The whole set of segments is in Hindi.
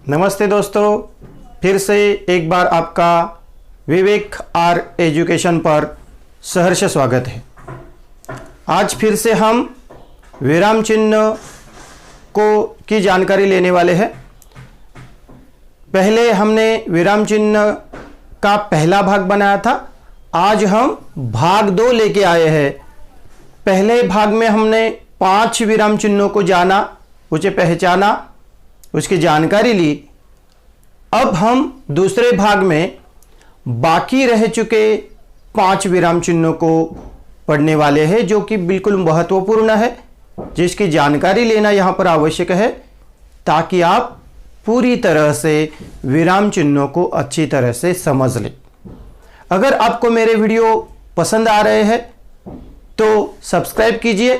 नमस्ते दोस्तों, फिर से एक बार आपका विवेक आर एजुकेशन पर सहर्ष स्वागत है। आज फिर से हम विराम चिन्ह की जानकारी लेने वाले हैं। पहले हमने विराम चिन्ह का पहला भाग बनाया था। आज हम भाग 2 लेके आए हैं। पहले भाग में हमने 5 विराम चिन्हों को जाना, उसे पहचाना, उसकी जानकारी ली। अब हम दूसरे भाग में बाकी रह चुके 5 विराम चिन्हों को पढ़ने वाले हैं, जो कि बिल्कुल महत्वपूर्ण है, जिसकी जानकारी लेना यहाँ पर आवश्यक है, ताकि आप पूरी तरह से विराम चिन्हों को अच्छी तरह से समझ लें। अगर आपको मेरे वीडियो पसंद आ रहे हैं तो सब्सक्राइब कीजिए।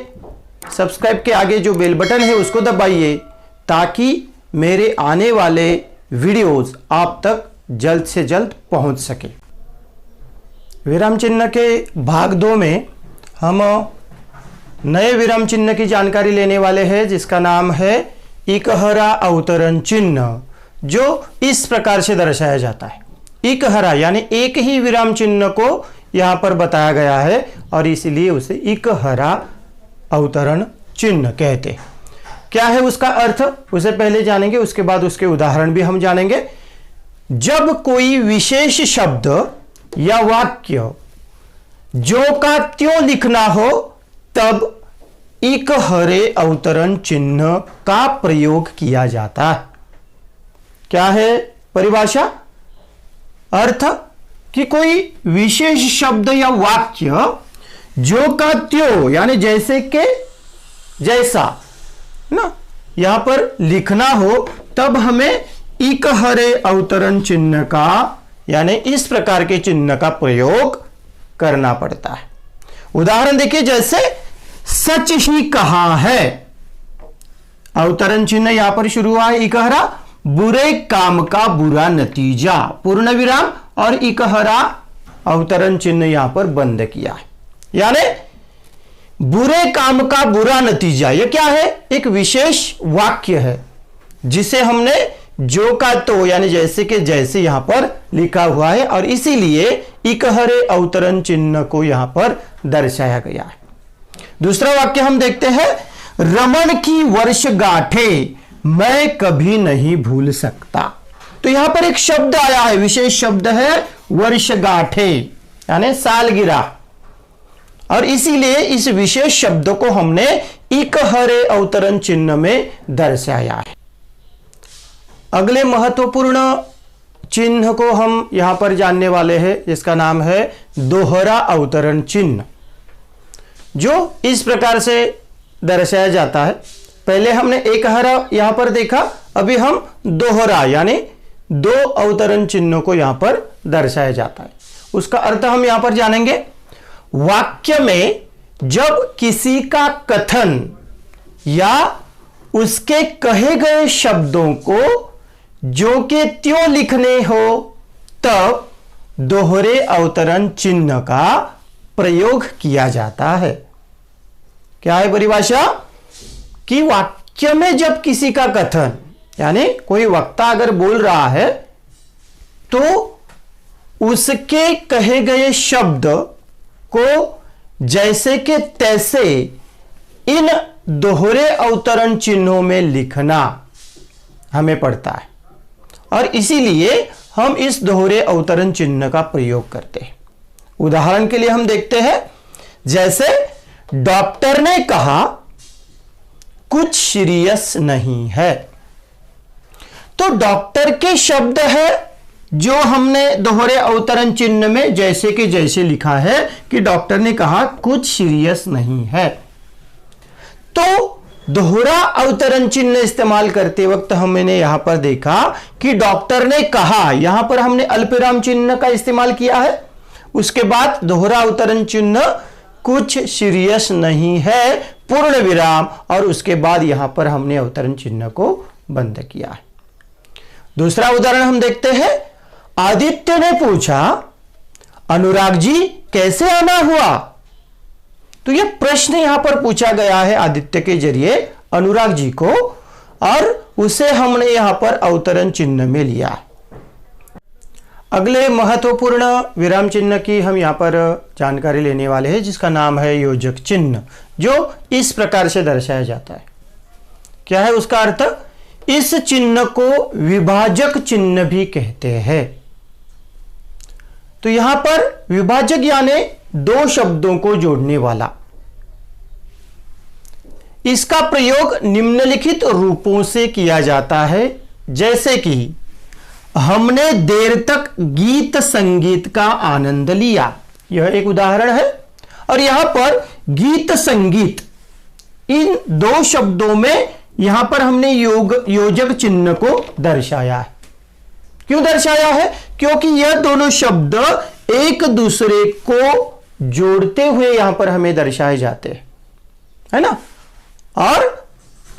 सब्सक्राइब के आगे जो बेल बटन है उसको दबाइए, ताकि मेरे आने वाले वीडियोस आप तक जल्द से जल्द पहुंच सके। विराम चिन्ह के भाग 2 में हम नए विराम चिन्ह की जानकारी लेने वाले हैं, जिसका नाम है इकहरा अवतरण चिन्ह, जो इस प्रकार से दर्शाया जाता है। इकहरा यानी एक ही विराम चिन्ह को यहां पर बताया गया है और इसलिए उसे इकहरा अवतरण चिन्ह कहते हैं। क्या है उसका अर्थ, उसे पहले जानेंगे, उसके बाद उसके उदाहरण भी हम जानेंगे। जब कोई विशेष शब्द या वाक्य जो का त्यों लिखना हो, तब इकहरे अवतरण चिन्ह का प्रयोग किया जाता है। क्या है परिभाषा? अर्थ कि कोई विशेष शब्द या वाक्य जो का त्यों यानी जैसे के जैसा ना यहां पर लिखना हो, तब हमें इकहरे अवतरण चिन्ह का यानी इस प्रकार के चिन्ह का प्रयोग करना पड़ता है। उदाहरण देखिए, जैसे सच ही कहा है, अवतरण चिन्ह यहां पर शुरू हुआ है इकहरा। बुरे काम का बुरा नतीजा, पूर्ण विराम और इकहरा अवतरण चिन्ह यहां पर बंद किया है। यानी बुरे काम का बुरा नतीजा, यह क्या है? एक विशेष वाक्य है, जिसे हमने जो का तो यानी जैसे के जैसे यहां पर लिखा हुआ है, और इसीलिए इकहरे अवतरण चिन्ह को यहां पर दर्शाया गया है। दूसरा वाक्य हम देखते हैं, रमन की वर्षगांठे मैं कभी नहीं भूल सकता। तो यहां पर एक शब्द आया है, विशेष शब्द है वर्षगांठे यानी सालगिरह, और इसीलिए इस विशेष शब्द को हमने इकहरे अवतरण चिन्ह में दर्शाया है। अगले महत्वपूर्ण चिन्ह को हम यहां पर जानने वाले हैं, जिसका नाम है दोहरा अवतरण चिन्ह, जो इस प्रकार से दर्शाया जाता है। पहले हमने एकहरा यहां पर देखा, अभी हम दोहरा यानी 2 अवतरण चिन्हों को यहां पर दर्शाया जाता है। उसका अर्थ हम यहां पर जानेंगे। वाक्य में जब किसी का कथन या उसके कहे गए शब्दों को जो के त्यों लिखने हो, तब दोहरे अवतरण चिन्ह का प्रयोग किया जाता है। क्या है परिभाषा? कि वाक्य में जब किसी का कथन यानी कोई वक्ता अगर बोल रहा है, तो उसके कहे गए शब्द को जैसे के तैसे इन दोहरे अवतरण चिन्हों में लिखना हमें पड़ता है, और इसीलिए हम इस दोहरे अवतरण चिन्ह का प्रयोग करते हैं। उदाहरण के लिए हम देखते हैं, जैसे डॉक्टर ने कहा कुछ सीरियस नहीं है। तो डॉक्टर के शब्द है जो हमने दोहरे अवतरण चिन्ह में जैसे कि जैसे लिखा है कि डॉक्टर ने कहा कुछ सीरियस नहीं है। तो दोहरा अवतरण चिन्ह इस्तेमाल करते वक्त हमने यहां पर देखा कि डॉक्टर ने कहा, यहां पर हमने अल्पविराम चिन्ह का इस्तेमाल किया है। उसके बाद दोहरा अवतरण चिन्ह कुछ सीरियस नहीं है, पूर्ण विराम, और उसके बाद यहां पर हमने अवतरण चिन्ह को बंद किया है। दूसरा उदाहरण हम देखते हैं, आदित्य ने पूछा अनुराग जी कैसे आना हुआ। तो यह प्रश्न यहां पर पूछा गया है आदित्य के जरिए अनुराग जी को, और उसे हमने यहां पर अवतरण चिन्ह में लिया है। अगले महत्वपूर्ण विराम चिन्ह की हम यहां पर जानकारी लेने वाले हैं, जिसका नाम है योजक चिन्ह, जो इस प्रकार से दर्शाया जाता है। क्या है उसका अर्थ? इस चिन्ह को विभाजक चिन्ह भी कहते हैं। तो यहां पर विभाजक यानी दो शब्दों को जोड़ने वाला। इसका प्रयोग निम्नलिखित रूपों से किया जाता है, जैसे कि हमने देर तक गीत संगीत का आनंद लिया, यह एक उदाहरण है। और यहां पर गीत संगीत, इन दो शब्दों में यहां पर हमने योजक चिन्ह को दर्शाया है। क्यों दर्शाया है? क्योंकि यह दोनों शब्द एक दूसरे को जोड़ते हुए यहां पर हमें दर्शाए जाते हैं, है ना। और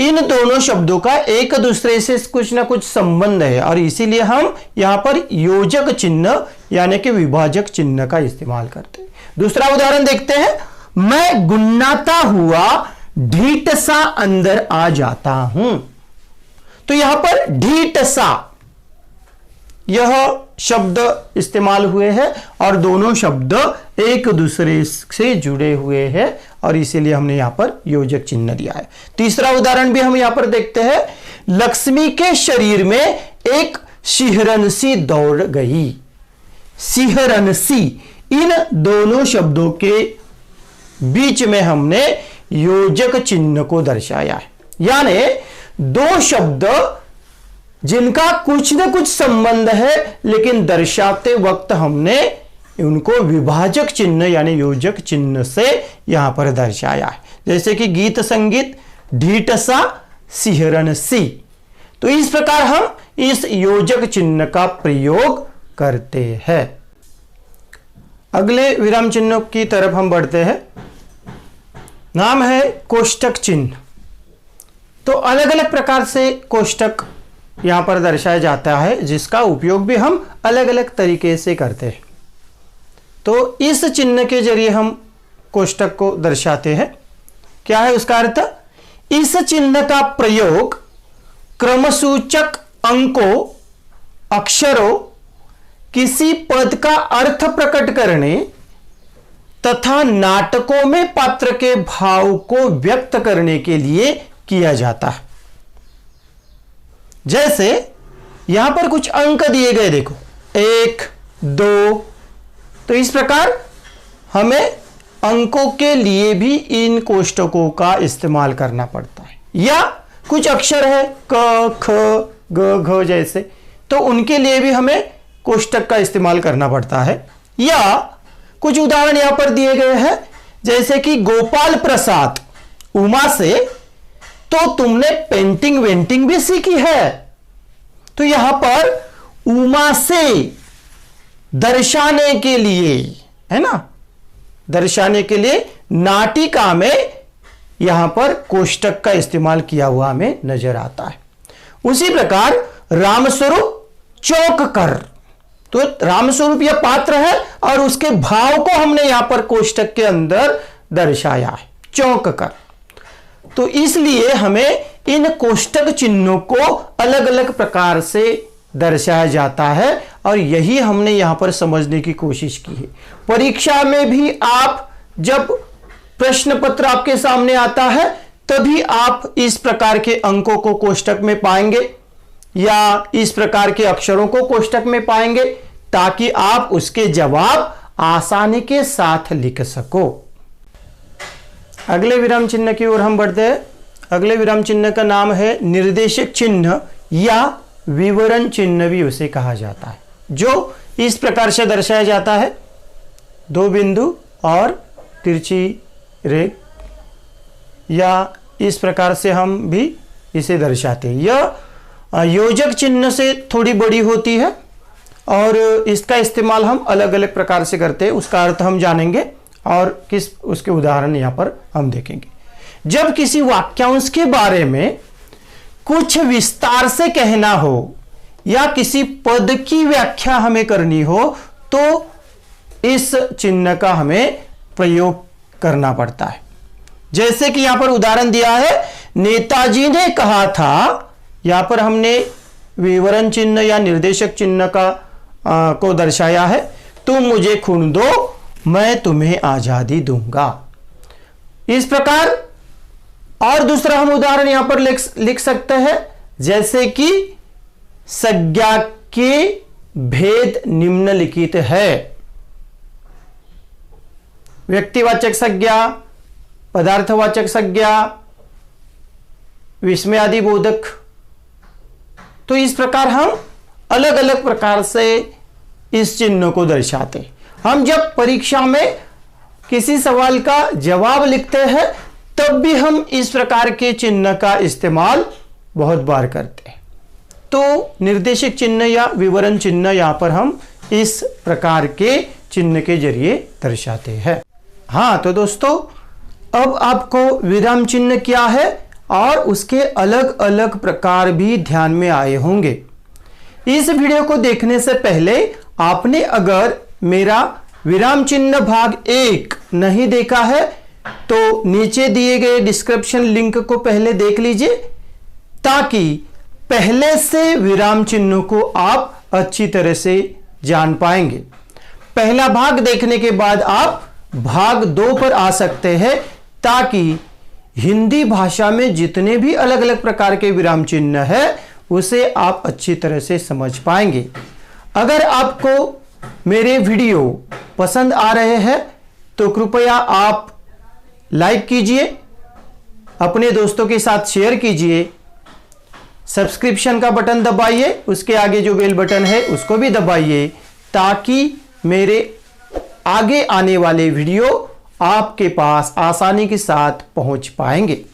इन दोनों शब्दों का एक दूसरे से कुछ ना कुछ संबंध है, और इसीलिए हम यहां पर योजक चिन्ह यानी कि विभाजक चिन्ह का इस्तेमाल करते हैं। दूसरा उदाहरण देखते हैं। मैं गुन्नाता हुआ ढीठ सा अंदर आ जाता हूं। तो यहां पर ढीठ सा यह शब्द इस्तेमाल हुए हैं, और दोनों शब्द एक दूसरे से जुड़े हुए हैं, और इसीलिए हमने यहां पर योजक चिन्ह दिया है। तीसरा उदाहरण भी हम यहां पर देखते हैं। लक्ष्मी के शरीर में एक सिहरन सी दौड़ गई। सिहरन सी, इन दोनों शब्दों के बीच में हमने योजक चिन्ह को दर्शाया है। यानी दो शब्द जिनका कुछ न कुछ संबंध है, लेकिन दर्शाते वक्त हमने उनको विभाजक चिन्ह यानी योजक चिन्ह से यहां पर दर्शाया है। जैसे कि गीत संगीत, ढीठ सा, सिहरन सी। तो इस प्रकार हम इस योजक चिन्ह का प्रयोग करते हैं। अगले विराम चिन्ह की तरफ हम बढ़ते हैं। नाम है कोष्टक चिन्ह। तो अलग अलग प्रकार से कोष्टक यहां पर दर्शाया जाता है, जिसका उपयोग भी हम अलग अलग तरीके से करते हैं। तो इस चिन्ह के जरिए हम कोष्टक को दर्शाते हैं। क्या है उसका अर्थ? इस चिन्ह का प्रयोग क्रमसूचक अंकों, अक्षरों, किसी पद का अर्थ प्रकट करने तथा नाटकों में पात्र के भाव को व्यक्त करने के लिए किया जाता है। जैसे यहां पर कुछ अंक दिए गए, देखो 1, 2। तो इस प्रकार हमें अंकों के लिए भी इन कोष्टकों का इस्तेमाल करना पड़ता है। या कुछ अक्षर है क, ख, ग, घ जैसे, तो उनके लिए भी हमें कोष्टक का इस्तेमाल करना पड़ता है। या कुछ उदाहरण यहां पर दिए गए हैं, जैसे कि गोपाल प्रसाद उमा से तो तुमने पेंटिंग वेंटिंग भी सीखी है। तो यहां पर उमा से दर्शाने के लिए, है ना, दर्शाने के लिए नाटिका में यहां पर कोष्टक का इस्तेमाल किया हुआ हमें नजर आता है। उसी प्रकार रामस्वरूप चौंक कर, तो रामस्वरूप यह पात्र है और उसके भाव को हमने यहां पर कोष्टक के अंदर दर्शाया है, चौंक कर। तो इसलिए हमें इन कोष्टक चिन्हों को अलग अलग प्रकार से दर्शाया जाता है, और यही हमने यहां पर समझने की कोशिश की है। परीक्षा में भी आप जब प्रश्न पत्र आपके सामने आता है, तभी आप इस प्रकार के अंकों को कोष्टक में पाएंगे या इस प्रकार के अक्षरों को कोष्टक में पाएंगे, ताकि आप उसके जवाब आसानी के साथ लिख सको। अगले विराम चिन्ह की ओर हम बढ़ते हैं। अगले विराम चिन्ह का नाम है निर्देशक चिन्ह या विवरण चिन्ह भी उसे कहा जाता है, जो इस प्रकार से दर्शाया जाता है। 2 बिंदु और तिरछी रेख, या इस प्रकार से हम भी इसे दर्शाते हैं। यह योजक चिन्ह से थोड़ी बड़ी होती है और इसका इस्तेमाल हम अलग अलग प्रकार से करते हैं। उसका अर्थ हम जानेंगे और किस उसके उदाहरण यहां पर हम देखेंगे। जब किसी वाक्यांश के बारे में कुछ विस्तार से कहना हो या किसी पद की व्याख्या हमें करनी हो, तो इस चिन्ह का हमें प्रयोग करना पड़ता है। जैसे कि यहां पर उदाहरण दिया है, नेताजी ने कहा था यहाँ पर हमने विवरण चिन्ह या निर्देशक चिन्ह को दर्शाया है। तुम मुझे खून दो, मैं तुम्हें आजादी दूंगा। इस प्रकार और दूसरा हम उदाहरण यहां पर लिख सकते हैं, जैसे कि संज्ञा के भेद निम्नलिखित है। व्यक्तिवाचक संज्ञा, पदार्थवाचक संज्ञा, विस्मयादि बोधक। तो इस प्रकार हम अलग अलग प्रकार से इस चिन्ह को दर्शाते हैं। हम जब परीक्षा में किसी सवाल का जवाब लिखते हैं तब भी हम इस प्रकार के चिन्ह का इस्तेमाल बहुत बार करते हैं। तो निर्देशक चिन्ह या विवरण चिन्ह यहां पर हम इस प्रकार के चिन्ह के जरिए दर्शाते हैं। हाँ, तो दोस्तों अब आपको विराम चिन्ह क्या है और उसके अलग अलग प्रकार भी ध्यान में आए होंगे। इस वीडियो को देखने से पहले आपने अगर मेरा विराम चिन्ह भाग 1 नहीं देखा है तो नीचे दिए गए डिस्क्रिप्शन लिंक को पहले देख लीजिए, ताकि पहले से विराम चिन्हों को आप अच्छी तरह से जान पाएंगे। पहला भाग देखने के बाद आप भाग 2 पर आ सकते हैं, ताकि हिंदी भाषा में जितने भी अलग अलग प्रकार के विराम चिन्ह है उसे आप अच्छी तरह से समझ पाएंगे। अगर आपको मेरे वीडियो पसंद आ रहे हैं तो कृपया आप लाइक कीजिए, अपने दोस्तों के साथ शेयर कीजिए, सब्सक्रिप्शन का बटन दबाइए, उसके आगे जो बेल बटन है उसको भी दबाइए, ताकि मेरे आगे आने वाले वीडियो आपके पास आसानी के साथ पहुंच पाएंगे।